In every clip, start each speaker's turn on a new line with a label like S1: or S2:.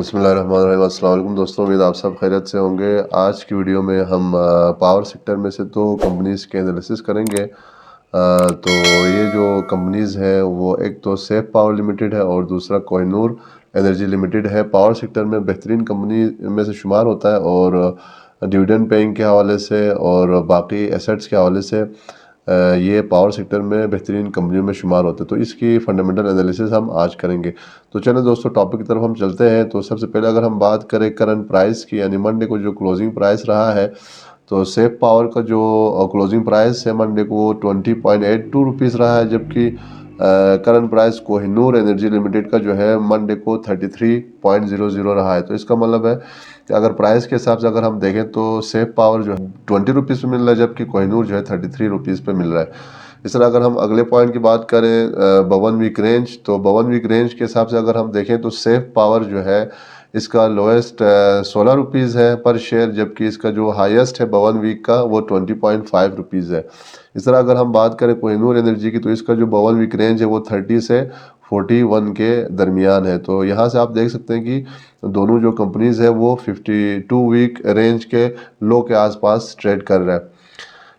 S1: बिस्मिल्लाहिर्रहमानिर्रहीम। अस्सलाम वालेकुम दोस्तों, उम्मीद आप सब खैरियत से होंगे। आज की वीडियो में हम पावर सेक्टर में से तो कंपनीज़ के एनालिसिस करेंगे। तो ये जो कंपनीज़ हैं वो एक तो सेफ पावर लिमिटेड है और दूसरा कोहिनूर एनर्जी लिमिटेड है। पावर सेक्टर में बेहतरीन कंपनी में से शुमार होता है और डिविडेंड पेइंग के हवाले से और बाकी एसेट्स के हवाले से ये पावर सेक्टर में बेहतरीन कंपनियों में शुमार होते हैं। तो इसकी फंडामेंटल एनालिसिस हम आज करेंगे। तो चलें दोस्तों, टॉपिक की तरफ हम चलते हैं। तो सबसे पहले अगर हम बात करें करंट प्राइस की, यानी मंडे को जो क्लोजिंग प्राइस रहा है, तो सेफ पावर का जो क्लोजिंग प्राइस है मंडे को 20.82 रुपीज़ रहा है, जबकि current price Kohinoor energy limited का जो है मंडे को 33.00 रहा है। तो इसका मतलब है कि अगर प्राइस के हिसाब से अगर हम देखें तो सेफ पावर जो है 20 रुपीज़ पे मिल रहा है, जबकि कोहिनूर जो है 33 रुपीज़ पे मिल रहा है। इस तरह अगर हम अगले पॉइंट की बात करें 52 वीक रेंज, तो 52 वीक रेंज के हिसाब से अगर हम देखें तो सेफ पावर जो है इसका लोएस्ट 16 रुपीज़ है पर शेयर, जबकि इसका जो हाईएस्ट है 52 वीक का वो 20.5 रुपीज़ है। इस तरह अगर हम बात करें कोहिनूर एनर्जी की, तो इसका जो 52 वीक रेंज है वो 30 से 41 के दरमियान है। तो यहाँ से आप देख सकते हैं कि दोनों जो कंपनीज़ है वो 52 वीक रेंज के लो के आसपास ट्रेड कर रहा है।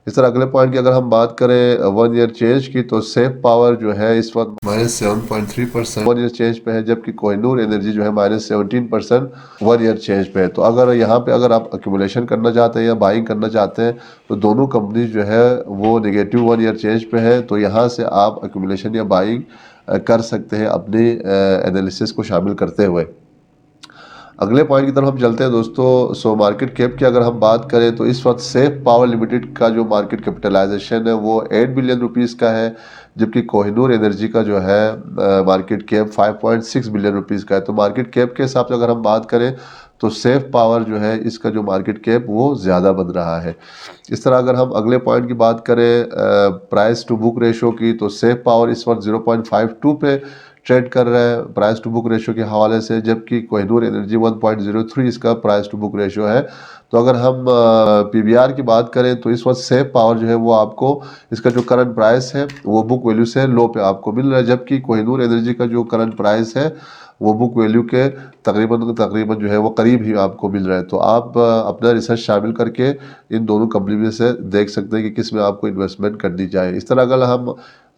S1: इस तरह अगले पॉइंट की अगर हम बात करें 1 ईयर चेंज की, तो सेफ पावर जो है इस वक्त -7.3% 1 ईयर चेंज पे है, जबकि कोहिनूर एनर्जी जो है -17% 1 ईयर चेंज पे है। तो अगर यहाँ पे अगर आप एक्यूमुलेशन करना चाहते हैं या बाइंग करना चाहते हैं, तो दोनों कंपनी जो है वो नेगेटिव 1 ईयर चेंज पे है। तो यहाँ से आप एक्यूमुलेशन या बाइंग कर सकते हैं अपने एनालिसिस को शामिल करते हुए। अगले पॉइंट की तरफ हम चलते हैं दोस्तों। सो मार्केट कैप की अगर हम बात करें तो इस वक्त सेफ पावर लिमिटेड का जो मार्केट कैपिटलाइजेशन है वो 8 बिलियन रुपीज़ का है, जबकि कोहिनूर एनर्जी का जो है मार्केट कैप 5.6 बिलियन रुपीज़ का है। तो मार्केट कैप के हिसाब से अगर हम बात करें तो सेफ पावर जो है इसका जो मार्केट कैप वो ज़्यादा बन रहा है। इस तरह अगर हम अगले पॉइंट की बात करें प्राइस टू बुक रेशो की, तो सेफ पावर इस वक्त 0.52 पे ट्रेड कर रहा है प्राइस टू बुक रेशो के हवाले से, जबकि कोहिनूर एनर्जी 1.03 इसका प्राइस टू बुक रेशो है। तो अगर हम पीवीआर की बात करें तो इस वक्त सेफ पावर जो है वो आपको इसका जो करंट प्राइस है वो बुक वैल्यू से लो पे आपको मिल रहा है, जबकि कोहिनूर एनर्जी का जो करंट प्राइस है वो बुक वैल्यू के तकरीबन जो है वो करीब ही आपको मिल रहा है। तो आप अपना रिसर्च शामिल करके इन दोनों कंपनी में से देख सकते हैं कि किस में आपको इन्वेस्टमेंट करनी चाहिए। इस तरह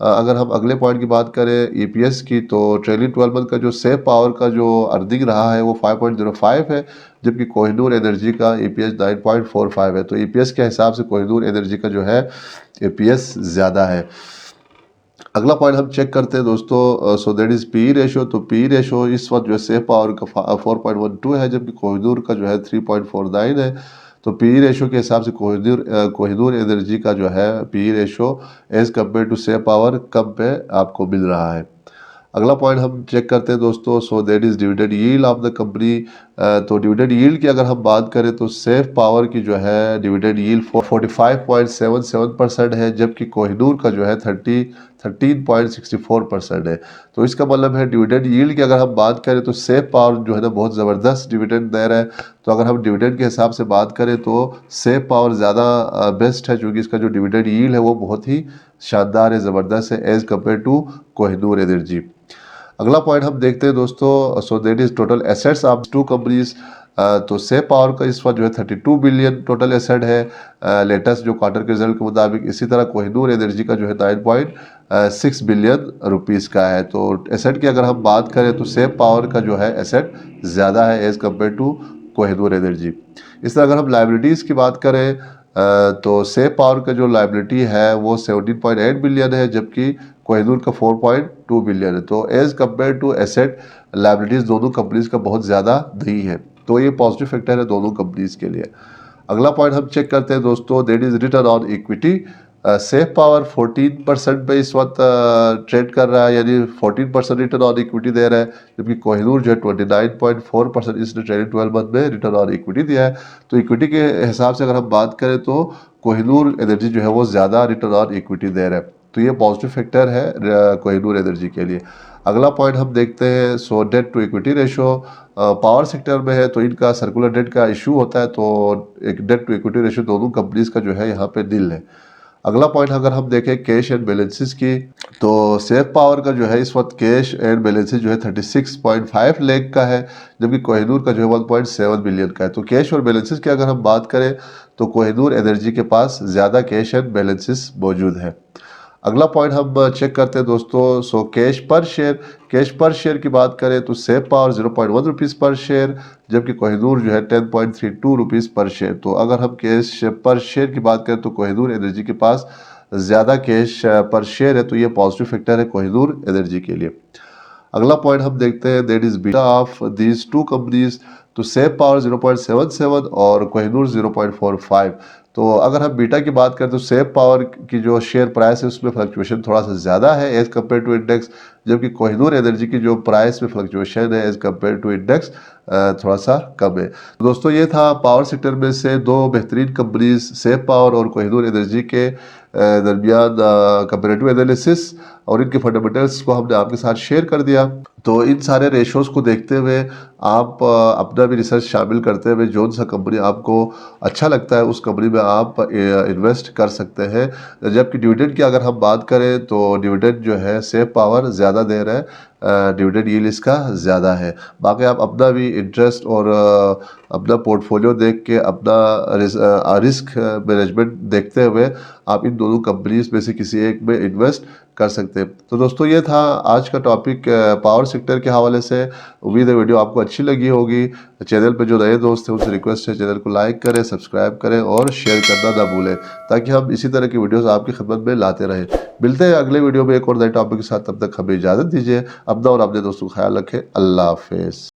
S1: अगर हम अगले पॉइंट की बात करें ईपीएस की, तो ट्रेलिंग 12 मंथ का जो सेफ पावर का जो अर्निंग रहा है वो 5.05 है, जबकि कोहिनूर एनर्जी का ईपीएस 9.45 है। तो ईपीएस के हिसाब से कोहिनूर एनर्जी का जो है ईपीएस ज़्यादा है। अगला पॉइंट हम चेक करते हैं दोस्तों। So that is P ratio. तो पी रेशो इस वक्त जो है सेफ पावर का 4.12 है, जबकि कोहिनूर का जो है 3.49 है। तो पी रेशो के हिसाब से कोहिनूर एनर्जी का जो है P ratio as compared to safe power कम पे आपको मिल रहा है। अगला पॉइंट हम चेक करते हैं दोस्तों। So that is dividend yield of the company. तो डिविडेंड यील्ड की अगर हम बात करें तो सेफ पावर की जो है डिविडेंड यील्ड 45.77% है, जबकि कोहिनूर का जो है 13.64% है। तो इसका मतलब है डिविडेंड यील्ड की अगर हम बात करें तो सेफ पावर जो है ना बहुत ज़बरदस्त डिविडेंड दे रहा है। तो अगर हम डिविडेंड के हिसाब से बात करें तो सेफ पावर ज़्यादा बेस्ट है, क्योंकि इसका जो डिविडेंड यील्ड है वो बहुत ही शानदार है, ज़बरदस्त है as compare to Kohinoor energy. अगला पॉइंट हम देखते हैं दोस्तों। So that is total assets of two companies. तो सेफ पावर का इस वक्त जो है 32 बिलियन टोटल एसेट है लेटेस्ट जो क्वार्टर के रिजल्ट के मुताबिक। इसी तरह कोहिनूर एनर्जी का जो है 9.6 बिलियन रुपीज़ का है। तो एसेट की अगर हम बात करें तो सेफ पावर का जो है एसेट ज़्यादा है as compare to Kohinoor energy. इस तरह अगर हम लाइबिलिटीज़ की बात करें तो सेफ पावर का जो लाइबिलिटी है वो 17.8 बिलियन है, जबकि कोहिनूर का 4.2 बिलियन है। तो as compare to asset liabilities दोनों कंपनीज का बहुत ज़्यादा नहीं है। तो ये पॉजिटिव फैक्टर है दोनों कंपनीज के लिए। अगला पॉइंट हम चेक करते हैं दोस्तों। That is return on equity. Safe power 14% पे इस वक्त ट्रेड कर रहा है, यानी 14% रिटर्न ऑन इक्विटी दे रहा है, जबकि कोहिनूर जो है 29.4% इसने ट्रेडिंग 12 मंथ में रिटर्न ऑन इक्विटी दिया है। तो इक्विटी के हिसाब से अगर हम बात करें तो कोहिनूर एनर्जी जो है वो ज़्यादा रिटर्न ऑन इक्विटी दे रहा है। तो ये पॉजिटिव फैक्टर है कोहिनूर एनर्जी के लिए। अगला पॉइंट हम देखते हैं। So debt to equity ratio power sector में है तो इनका सर्कुलर डेट का इशू होता है, तो एक डेट टू इक्विटी रेशो दोनों कंपनीज का जो है यहाँ पे नील है। अगला पॉइंट अगर हम देखें कैश एंड बैलेंसेस की, तो सेफ पावर का जो है इस वक्त कैश एंड बैलेंसेस जो है 36.5 लाख का है, जबकि कोहिनूर का जो है 1.7 बिलियन का है। तो कैश और बैलेंसेस की अगर हम बात करें तो कोहिनूर एनर्जी के पास ज़्यादा कैश एंड बैलेंसेस मौजूद है। अगला पॉइंट हम चेक करते हैं दोस्तों। सो कैश पर शेयर की बात करें तो सेफ पावर 0.1 रुपीज़ पर शेयर, जबकि कोहिनूर जो है 10.32 रुपीज़ पर शेयर। तो अगर हम कैश पर शेयर की बात करें तो कोहिनूर एनर्जी के पास ज़्यादा कैश पर शेयर है, तो ये पॉजिटिव फैक्टर है कोहिनूर एनर्जी के लिए। अगला पॉइंट हम देखते हैं, that is beta of these two companies. तो सेफ पावर 0.77 और कोहिनूर 0.45। तो अगर हम बीटा की बात करें तो सेफ पावर की जो शेयर प्राइस है उसमें फ्लक्चुएशन थोड़ा सा ज़्यादा है एज़ कम्पेयर टू इंडेक्स, जबकि कोहिनूर एनर्जी की जो प्राइस में फ्लक्चुएशन है एज़ कम्पेयर टू इंडेक्स थोड़ा सा कम है। तो दोस्तों ये था पावर सेक्टर में से दो बेहतरीन कंपनीज सेफ पावर और कोहिनूर एनर्जी के दरमियान कंपेरेटिव एनालिसिस, और इनके फंडामेंटल्स को हमने आपके साथ शेयर कर दिया। तो इन सारे रेशोज़ को देखते हुए आप अपना भी रिसर्च शामिल करते हुए जो सा कंपनी आपको अच्छा लगता है उस कंपनी में आप इन्वेस्ट कर सकते हैं। जबकि डिविडेंड की अगर हम बात करें तो डिविडेंड जो है सेफ पावर ज़्यादा दे रहा है, डिविडेंड यील्ड इसका ज़्यादा है। बाकी आप अपना भी इंटरेस्ट और अपना पोर्टफोलियो देख के अपना रिस्क मैनेजमेंट देखते हुए आप इन दोनों कंपनीज में से किसी एक में इन्वेस्ट कर सकते हैं। तो दोस्तों ये था आज का टॉपिक पावर सेक्टर के हवाले से। उम्मीद है वीडियो आपको अच्छी लगी होगी। चैनल पे जो नए दोस्त हैं उनसे रिक्वेस्ट है चैनल को लाइक करें, सब्सक्राइब करें और शेयर करना ना भूलें, ताकि हम इसी तरह की वीडियोस आपकी खिदमत में लाते रहें। मिलते हैं अगले वीडियो में एक और नए टॉपिक के साथ, तब तक हमें इजाज़त दीजिए। अपना और अपने दोस्तों का ख्याल रखें। अल्लाह हाफिज़।